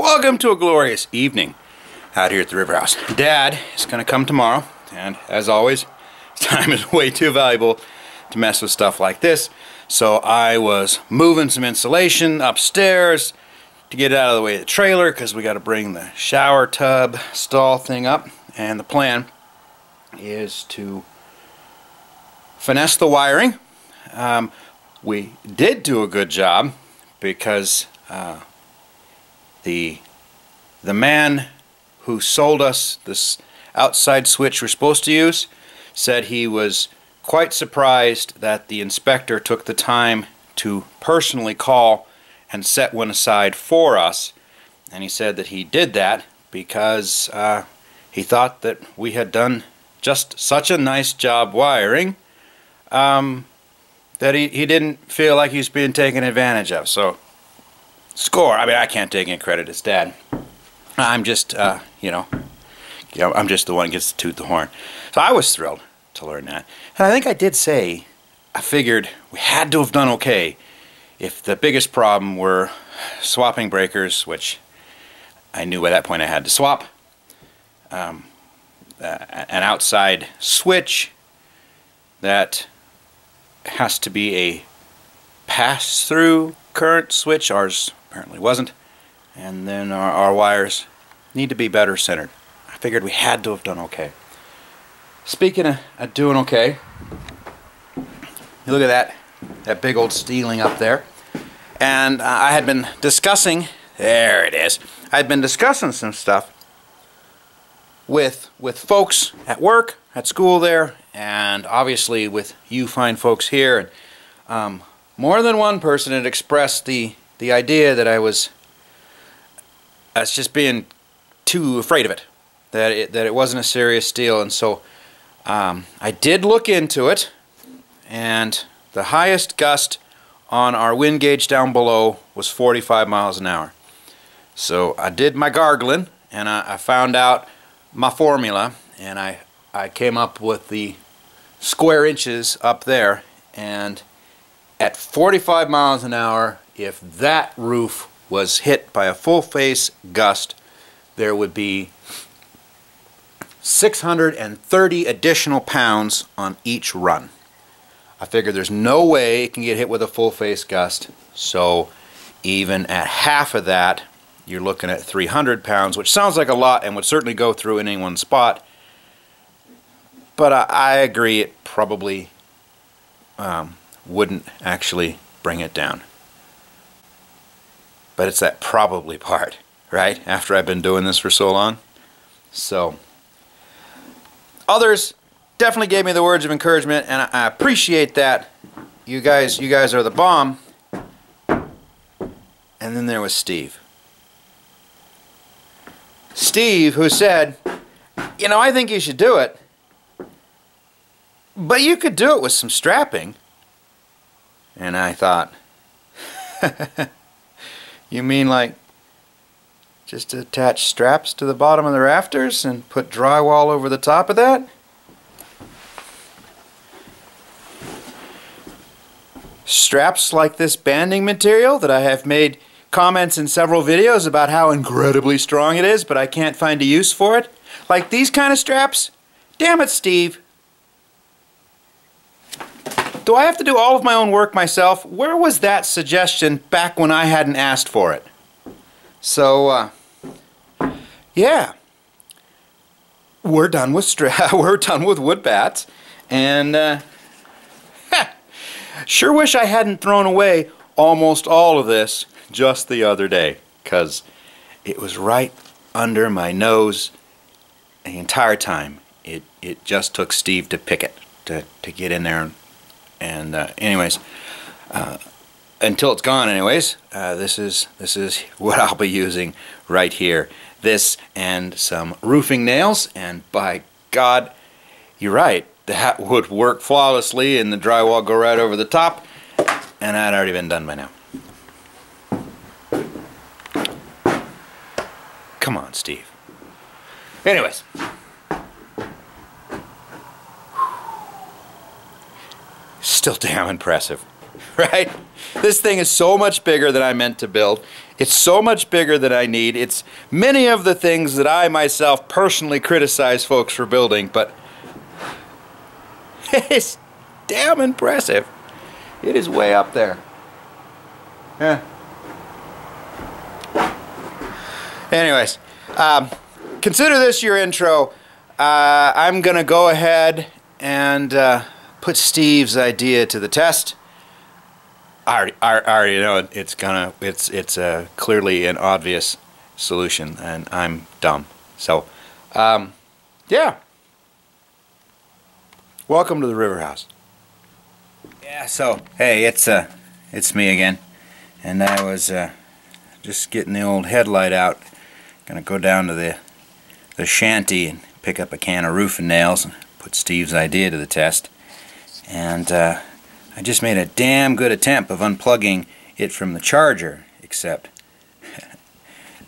Welcome to a glorious evening out here at the river house. Dad is going to come tomorrow, and as always, time is way too valuable to mess with stuff like this. So I was moving some insulation upstairs to get it out of the way of the trailer because we got to bring the shower tub stall thing up, and the plan is to finesse the wiring. We did do a good job because the man who sold us this outside switch we're supposed to use said he was quite surprised that the inspector took the time to personally call and set one aside for us, and he said that he did that because he thought that we had done just such a nice job wiring that he didn't feel like he was being taken advantage of. So, score. I mean, I can't take any credit as Dad. I'm just, I'm just the one who gets to toot the horn. So I was thrilled to learn that. And I think I did say, I figured we had to have done okay if the biggest problem were swapping breakers, which I knew by that point I had to swap, an outside switch that has to be a pass-through current switch. Ours apparently wasn't. And then our wires need to be better centered. I figured we had to have done okay. Speaking of doing okay, you look at that big old ceiling up there. And I had been discussing, there it is, I had been discussing some stuff with folks at work, at school there, and obviously with you fine folks here. And more than one person had expressed the idea that I was just being too afraid of it, that it wasn't a serious deal. And so I did look into it, and the highest gust on our wind gauge down below was 45 miles an hour. So I did my gargling, and I found out my formula, and I came up with the square inches up there, and at 45 miles an hour, if that roof was hit by a full face gust, there would be 630 additional pounds on each run. I figured there's no way it can get hit with a full face gust, so even at half of that, you're looking at 300 pounds, which sounds like a lot and would certainly go through in any one spot. But I agree it probably wouldn't actually bring it down. But it's that probably part, right? After I've been doing this for so long. So, others definitely gave me the words of encouragement, and I appreciate that. You guys are the bomb. And then there was Steve. Steve, who said, I think you should do it, but you could do it with some strapping. And I thought, you mean like just attach straps to the bottom of the rafters and put drywall over the top of that? Straps like this banding material that I have made comments in several videos about how incredibly strong it is, but I can't find a use for it? Like these kind of straps? Damn it, Steve. Do I have to do all of my own work myself? Where was that suggestion back when I hadn't asked for it? So, yeah. We're done with we're done with wood bats, and sure wish I hadn't thrown away almost all of this just the other day, because it was right under my nose the entire time. It just took Steve to pick it, to get in there. And anyways, until it's gone anyways, this is what I'll be using right here. This and some roofing nails, and by God, you're right, that would work flawlessly and the drywall go right over the top, and that had already been done by now. Come on, Steve. Anyways. Still damn impressive. right? This thing is so much bigger than I meant to build. It's so much bigger than I need. It's many of the things that I myself personally criticize folks for building, but it's damn impressive. It is way up there. Yeah. Anyways, consider this your intro. I'm gonna go ahead and put Steve's idea to the test. I already know it's clearly an obvious solution, and I'm dumb. So, yeah. Welcome to the River House. Yeah. So, hey, it's me again, and I was just getting the old headlight out. Gonna go down to the shanty and pick up a can of roofing nails and put Steve's idea to the test. And I just made a damn good attempt of unplugging it from the charger, except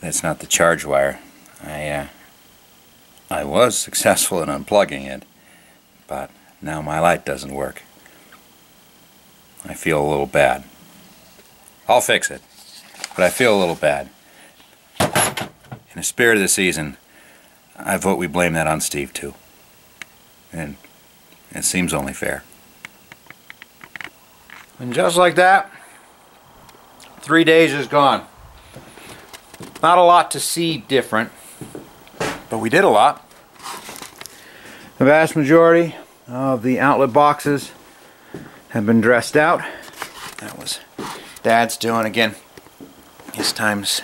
that's not the charge wire. I was successful in unplugging it, but now my light doesn't work. I feel a little bad. I'll fix it, but I feel a little bad. In the spirit of the season, I vote we blame that on Steve too. And it seems only fair. And just like that, 3 days is gone. Not a lot to see different, but we did a lot. The vast majority of the outlet boxes have been dressed out. That was Dad's doing again. His time's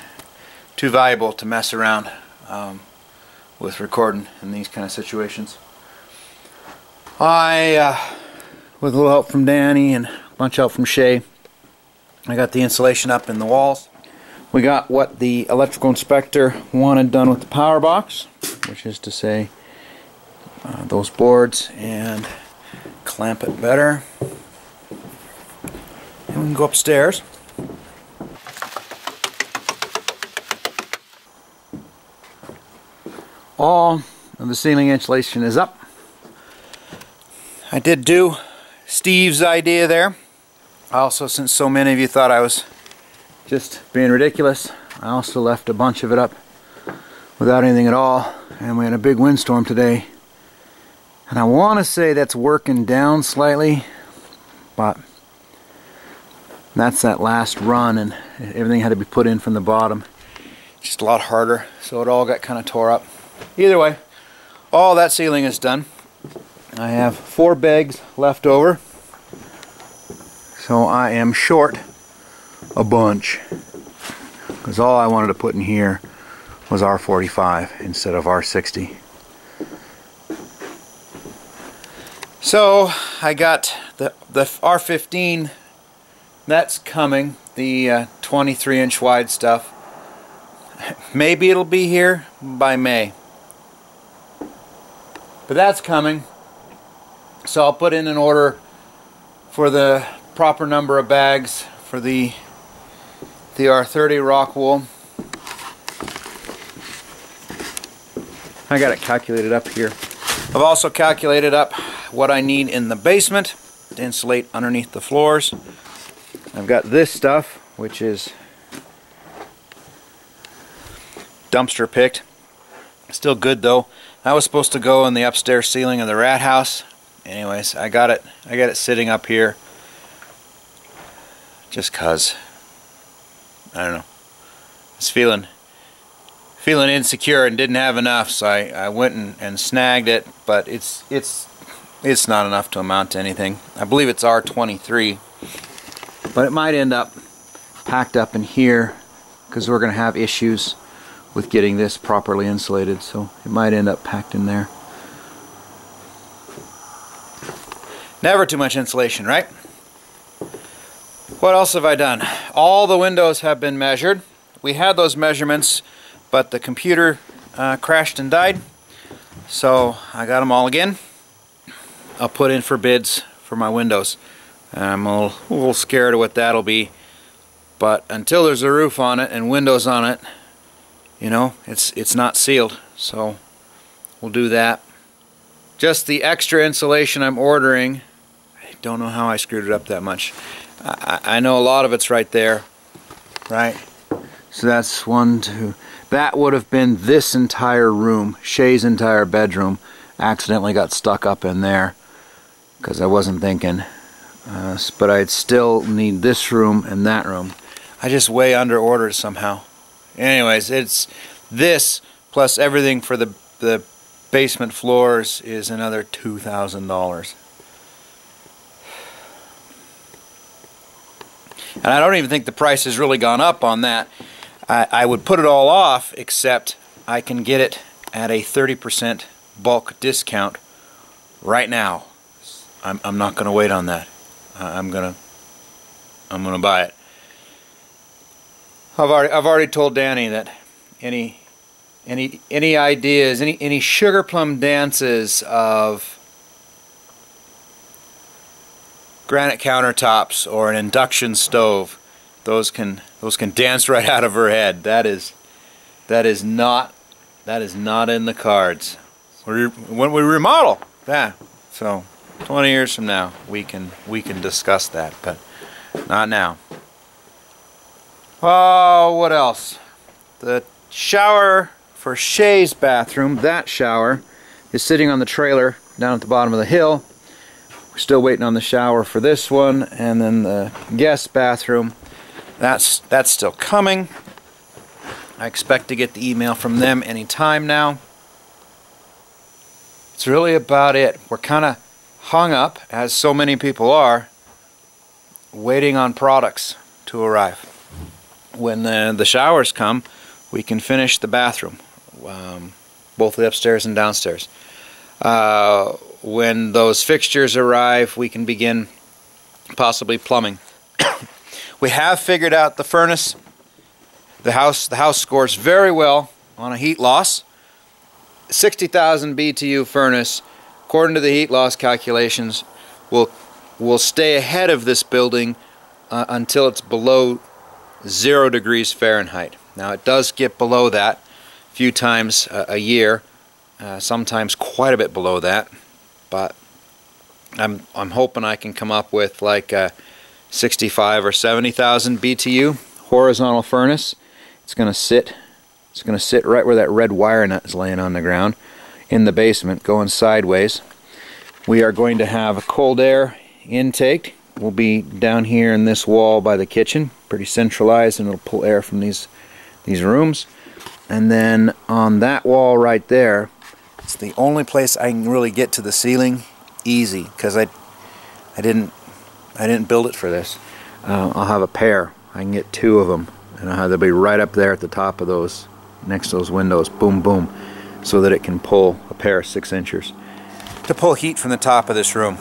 too valuable to mess around with recording in these kind of situations. With a little help from Danny and a bunch of help from Shay, I got the insulation up in the walls. We got what the electrical inspector wanted done with the power box, which is to say those boards, and clamp it better. And we can go upstairs. All of the ceiling insulation is up. I did do Steve's idea there. Also, since so many of you thought I was just being ridiculous, I also left a bunch of it up without anything at all. And we had a big windstorm today. And I want to say that's working down slightly, but that's that last run, and everything had to be put in from the bottom. Just a lot harder, so it all got kind of tore up. Either way, all that ceiling is done. I have 4 bags left over, so I am short a bunch, because all I wanted to put in here was R45 instead of R60. So I got the R15, that's coming, the 23-inch wide stuff. Maybe it'll be here by May, but that's coming. So I'll put in an order for the proper number of bags for the R30 rock wool. I got it calculated up here. I've also calculated up what I need in the basement to insulate underneath the floors. I've got this stuff, which is dumpster picked. Still good though. That was supposed to go in the upstairs ceiling of the rat house. Anyways, I got it sitting up here just cause I don't know. I was feeling insecure and didn't have enough, so I went and snagged it, but it's not enough to amount to anything. I believe it's R23, but it might end up packed up in here because we're going to have issues with getting this properly insulated, so it might end up packed in there. Never too much insulation, right? What else have I done? All the windows have been measured. We had those measurements, but the computer crashed and died, so I got them all again. I'll put in for bids for my windows. I'm a little scared of what that'll be, but until there's a roof on it and windows on it, you know, it's not sealed, so we'll do that. Just the extra insulation I'm ordering, I don't know how I screwed it up that much. I know a lot of it's right there, right? So that's 1, 2. That would have been this entire room, Shay's entire bedroom. Accidentally got stuck up in there because I wasn't thinking. But I'd still need this room and that room. I just way under ordered somehow. Anyways, it's this plus everything for the basement floors is another $2,000. And I don't even think the price has really gone up on that. I would put it all off, except I can get it at a 30% bulk discount right now. I'm not going to wait on that. I'm gonna buy it. I've already told Danny that any ideas, any sugar plum dances of granite countertops or an induction stove, those can dance right out of her head. That is not in the cards. When we remodel, yeah. So 20 years from now, we can discuss that, but not now. Oh, what else? The shower for Shay's bathroom, that shower, is sitting on the trailer down at the bottom of the hill. We're still waiting on the shower for this one, and then the guest bathroom, that's still coming. I expect to get the email from them any time now. It's really about it. We're kind of hung up, as so many people are, waiting on products to arrive. When the showers come, we can finish the bathroom, both the upstairs and downstairs. When those fixtures arrive, we can begin possibly plumbing. We have figured out the furnace. The house scores very well on a heat loss. 60,000 BTU furnace, according to the heat loss calculations, will stay ahead of this building until it's below 0 degrees Fahrenheit. Now it does get below that a few times a year, sometimes quite a bit below that, but I'm hoping I can come up with like 65 or 70,000 BTU horizontal furnace. It's going to sit right where that red wire nut is laying on the ground in the basement, going sideways. We are going to have a cold air intake. We'll be down here in this wall by the kitchen, pretty centralized, and it'll pull air from these rooms. And then on that wall right there, it's the only place I can really get to the ceiling easy, because I didn't build it for this. I'll have a pair. I can get 2 of them, and they'll be right up there at the top of those, next to those windows, boom boom, so that it can pull a pair of 6 inchers to pull heat from the top of this room.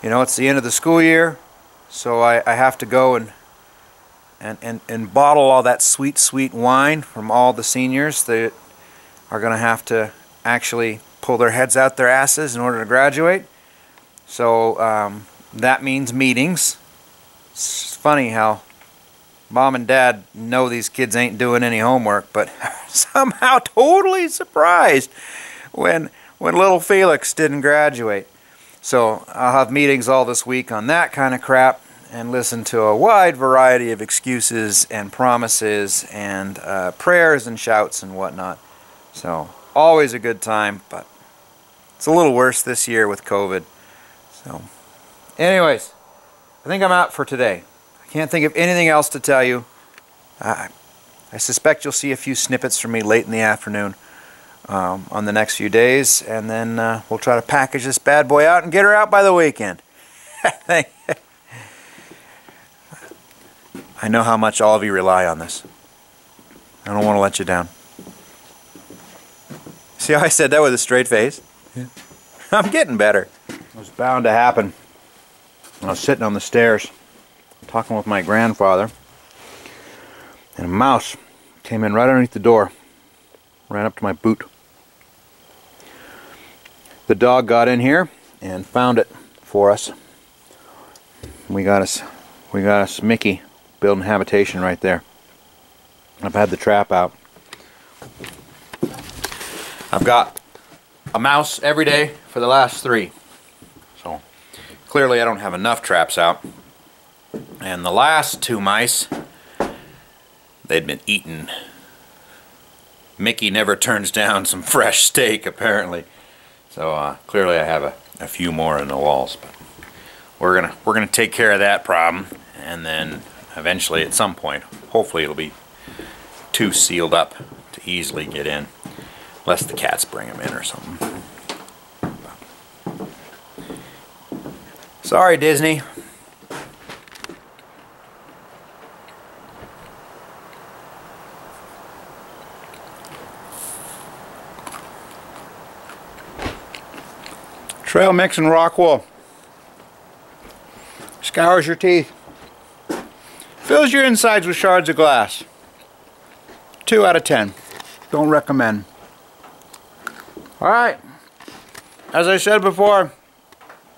You know, it's the end of the school year, so I have to go and bottle all that sweet, sweet wine from all the seniors that are going to have to actually pull their heads out their asses in order to graduate. So that means meetings. It's funny how Mom and Dad know these kids ain't doing any homework, but somehow totally surprised when little Felix didn't graduate. So I'll have meetings all this week on that kind of crap and listen to a wide variety of excuses and promises and prayers and shouts and whatnot. So always a good time, but it's a little worse this year with COVID. So anyways, I think I'm out for today. I can't think of anything else to tell you. I suspect you'll see a few snippets from me late in the afternoon on the next few days, and then we'll try to package this bad boy out and get her out by the weekend. I know how much all of you rely on this. I don't want to let you down. See how I said that with a straight face? Yeah. I'm getting better. It was bound to happen. I was sitting on the stairs talking with my grandfather, and a mouse came in right underneath the door, ran up to my boot. The dog got in here and found it for us. We got us Mickey building habitation right there. I've had the trap out. I've got a mouse every day for the last 3. So clearly I don't have enough traps out. And the last two mice, they'd been eating. Mickey never turns down some fresh steak, apparently. So clearly I have a few more in the walls, but we're gonna take care of that problem, and then eventually at some point, hopefully it'll be too sealed up to easily get in, unless the cats bring them in or something. Sorry, Disney. Trail mix and rock wool. Scours your teeth. Fills your insides with shards of glass. 2 out of 10. Don't recommend. Alright. As I said before,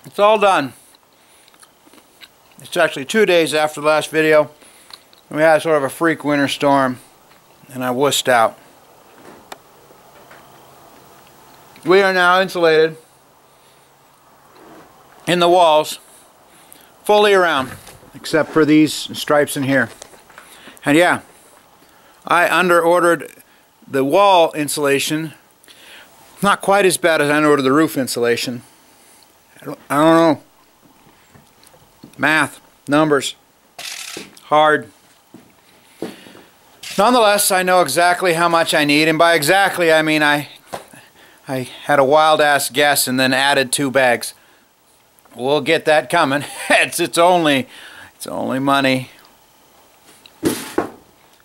it's all done. It's actually 2 days after the last video. We had sort of a freak winter storm, and I wussed out. We are now insulated in the walls, fully around, except for these stripes in here. And yeah, I under-ordered the wall insulation. Not quite as bad as I under-ordered the roof insulation. I don't know. Math, numbers, hard. Nonetheless, I know exactly how much I need, and by exactly I mean I had a wild-ass guess and then added 2 bags. We'll get that coming. It's only money.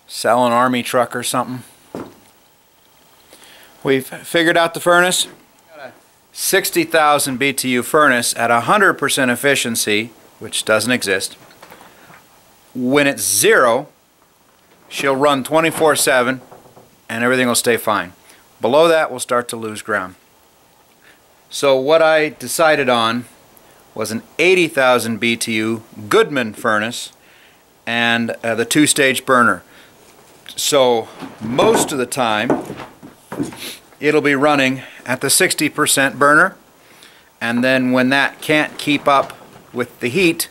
Sell an army truck or something. We've figured out the furnace. 60,000 BTU furnace at 100% efficiency, which doesn't exist. When it's 0, she'll run 24/7 and everything will stay fine. Below that, we'll start to lose ground. So what I decided on was an 80,000 BTU Goodman furnace and the 2-stage burner. So most of the time it'll be running at the 60% burner, and then when that can't keep up with the heat,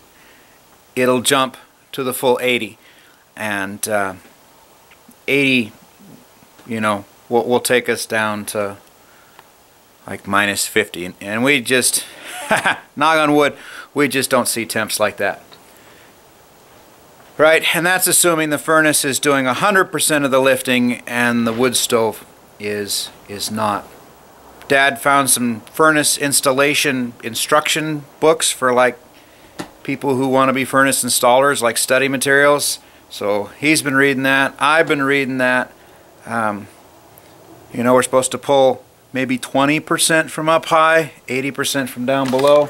it'll jump to the full 80. And 80, you know, will take us down to like minus 50, and we just knock on wood, we just don't see temps like that. Right, and that's assuming the furnace is doing 100% of the lifting and the wood stove is not. Dad found some furnace installation instruction books for like people who want to be furnace installers, like study materials. So he's been reading that. I've been reading that. You know, we're supposed to pull maybe 20% from up high, 80% from down below.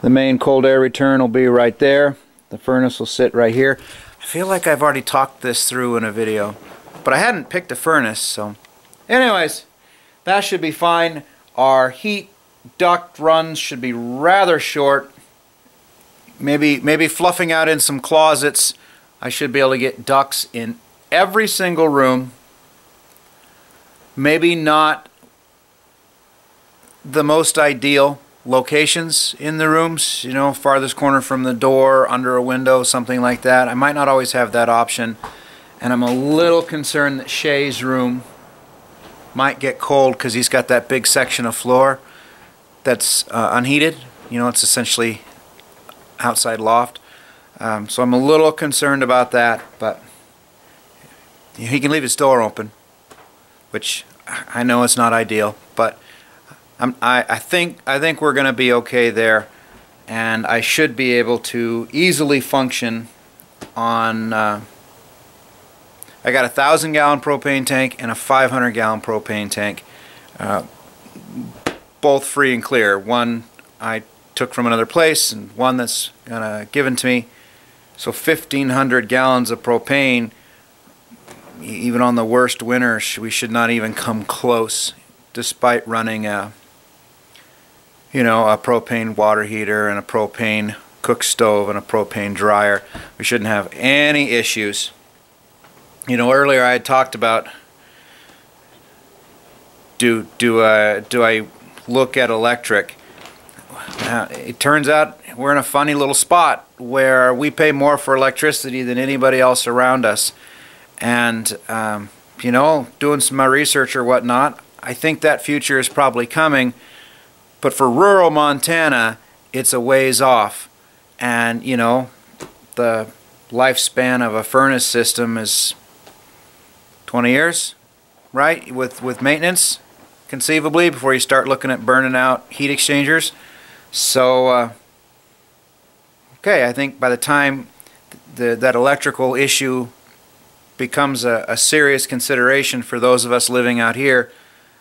The main cold air return will be right there. The furnace will sit right here. I feel like I've already talked this through in a video, but I hadn't picked a furnace, so anyways, that should be fine. Our heat duct runs should be rather short. Maybe fluffing out in some closets. I should be able to get ducts in every single room. Maybe not the most ideal locations in the rooms, you know, farthest corner from the door, under a window, something like that. I might not always have that option, and I'm a little concerned that Shay's room might get cold because he's got that big section of floor that's unheated. You know, it's essentially outside loft. So I'm a little concerned about that, but he can leave his door open, which I know it's not ideal, but I think we're going to be okay there, and I should be able to easily function on. I got a 1,000-gallon propane tank and a 500-gallon propane tank, both free and clear. One I took from another place, and one that's given to me. So 1,500 gallons of propane. Even on the worst winters, we should not even come close, despite running a propane water heater and a propane cook stove and a propane dryer. We shouldn't have any issues. You know, earlier I had talked about do I look at electric? It turns out we're in a funny little spot where we pay more for electricity than anybody else around us. And, you know, doing some research or whatnot, I think that future is probably coming. But for rural Montana, it's a ways off. And, you know, the lifespan of a furnace system is 20 years, right? With maintenance, conceivably, before you start looking at burning out heat exchangers. So, okay, I think by the time that electrical issue becomes a serious consideration for those of us living out here,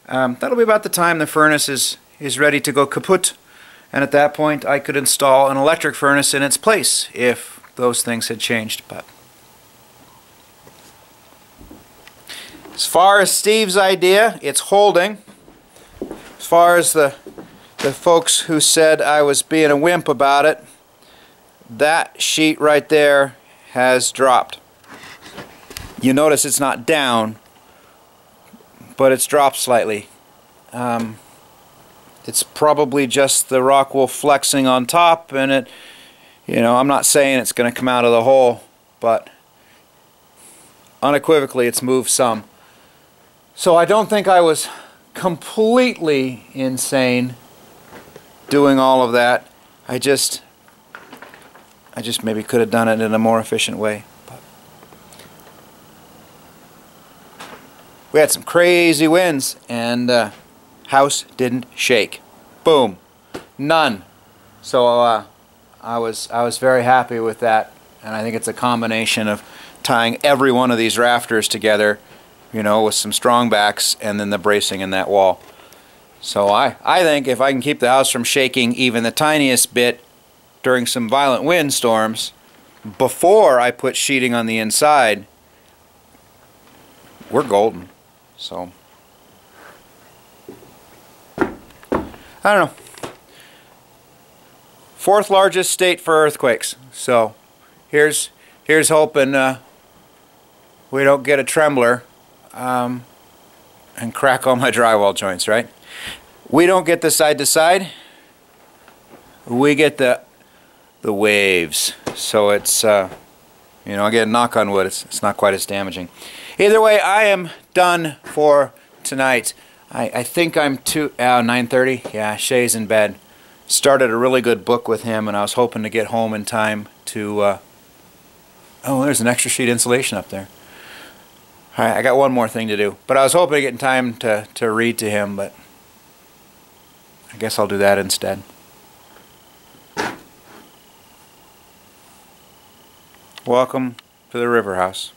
that'll be about the time the furnace is ready to go kaput. And at that point, I could install an electric furnace in its place if those things had changed. But as far as Steve's idea, it's holding. As far as the folks who said I was being a wimp about it, that sheet right there has dropped. You notice it's not down, but it's dropped slightly. It's probably just the rock wool flexing on top, and it, you know, I'm not saying it's going to come out of the hole, but unequivocally it's moved some. So I don't think I was completely insane doing all of that. I just maybe could have done it in a more efficient way. But we had some crazy winds, and house didn't shake. Boom. None. So I was very happy with that, and I think it's a combination of tying every one of these rafters together, you know, with some strong backs and then the bracing in that wall. So I think if I can keep the house from shaking even the tiniest bit during some violent windstorms before I put sheeting on the inside, we're golden. So I don't know. Fourth largest state for earthquakes. So here's hoping we don't get a trembler and crack all my drywall joints, right? We don't get the side to side. We get the waves. So it's you know, again, knock on wood, it's not quite as damaging. Either way, I am done for tonight. I think I'm 9:30. Yeah, Shay's in bed. Started a really good book with him, and I was hoping to get home in time to oh, there's an extra sheet insulation up there. Alright, I got one more thing to do. But I was hoping to get in time to read to him, but I guess I'll do that instead. Welcome to the River House.